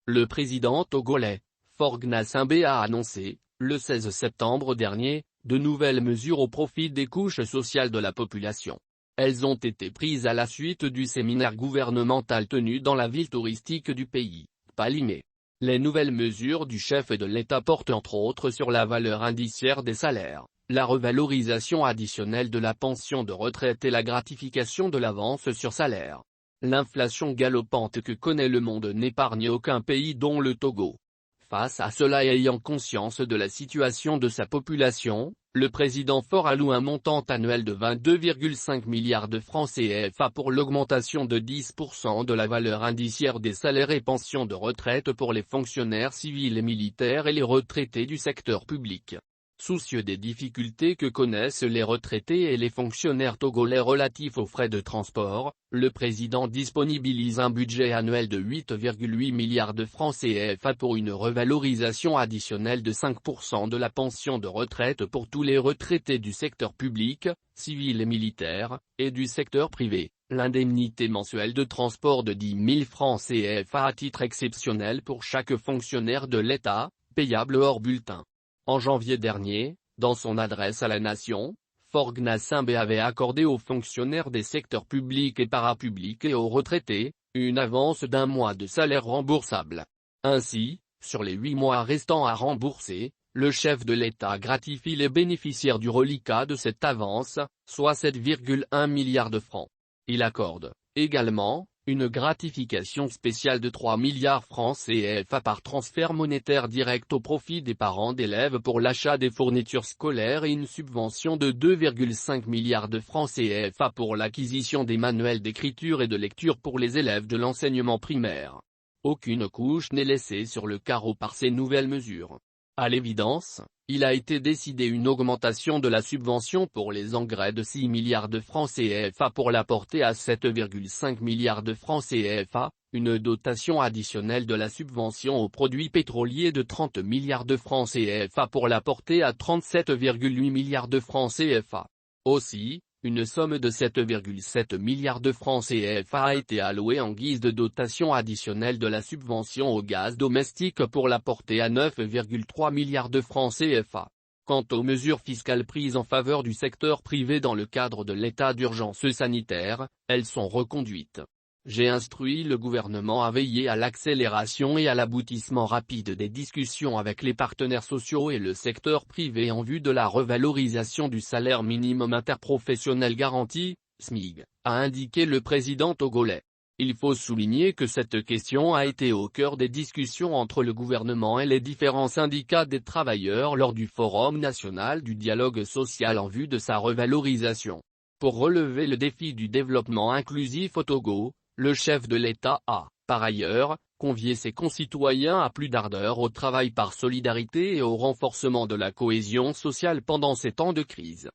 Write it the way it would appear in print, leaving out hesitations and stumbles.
Le président togolais, Faure Gnassingbé a annoncé, le 16 septembre dernier, de nouvelles mesures au profit des couches sociales de la population. Elles ont été prises à la suite du séminaire gouvernemental tenu dans la ville touristique du pays, Palimé. Les nouvelles mesures du chef de l'État portent entre autres sur la valeur indiciaire des salaires, la revalorisation additionnelle de la pension de retraite et la gratification de l'avance sur salaire. L'inflation galopante que connaît le monde n'épargne aucun pays dont le Togo. Face à cela et ayant conscience de la situation de sa population, le président Faure alloue un montant annuel de 22,5 milliards de francs CFA pour l'augmentation de 10% de la valeur indiciaire des salaires et pensions de retraite pour les fonctionnaires civils et militaires et les retraités du secteur public. Soucieux des difficultés que connaissent les retraités et les fonctionnaires togolais relatifs aux frais de transport, le président disponibilise un budget annuel de 8,8 milliards de francs CFA pour une revalorisation additionnelle de 5% de la pension de retraite pour tous les retraités du secteur public, civil et militaire, et du secteur privé, l'indemnité mensuelle de transport de 10 000 francs CFA à titre exceptionnel pour chaque fonctionnaire de l'État, payable hors bulletin. En janvier dernier, dans son adresse à la nation, Faure Gnassingbé avait accordé aux fonctionnaires des secteurs publics et parapublics et aux retraités, une avance d'1 mois de salaire remboursable. Ainsi, sur les 8 mois restants à rembourser, le chef de l'État gratifie les bénéficiaires du reliquat de cette avance, soit 7,1 milliards de francs. Il accorde, également, une gratification spéciale de 3 milliards francs CFA par transfert monétaire direct au profit des parents d'élèves pour l'achat des fournitures scolaires et une subvention de 2,5 milliards de francs CFA pour l'acquisition des manuels d'écriture et de lecture pour les élèves de l'enseignement primaire. Aucune couche n'est laissée sur le carreau par ces nouvelles mesures. À l'évidence, il a été décidé une augmentation de la subvention pour les engrais de 6 milliards de francs CFA pour la porter à 7,5 milliards de francs CFA, une dotation additionnelle de la subvention aux produits pétroliers de 30 milliards de francs CFA pour la porter à 37,8 milliards de francs CFA. Aussi, une somme de 7,7 milliards de francs CFA a été allouée en guise de dotation additionnelle de la subvention au gaz domestique pour la porter à 9,3 milliards de francs CFA. Quant aux mesures fiscales prises en faveur du secteur privé dans le cadre de l'état d'urgence sanitaire, elles sont reconduites. J'ai instruit le gouvernement à veiller à l'accélération et à l'aboutissement rapide des discussions avec les partenaires sociaux et le secteur privé en vue de la revalorisation du salaire minimum interprofessionnel garanti, SMIG, a indiqué le président togolais. Il faut souligner que cette question a été au cœur des discussions entre le gouvernement et les différents syndicats des travailleurs lors du Forum national du dialogue social en vue de sa revalorisation. Pour relever le défi du développement inclusif au Togo, le chef de l'État a, par ailleurs, convié ses concitoyens à plus d'ardeur au travail par solidarité et au renforcement de la cohésion sociale pendant ces temps de crise.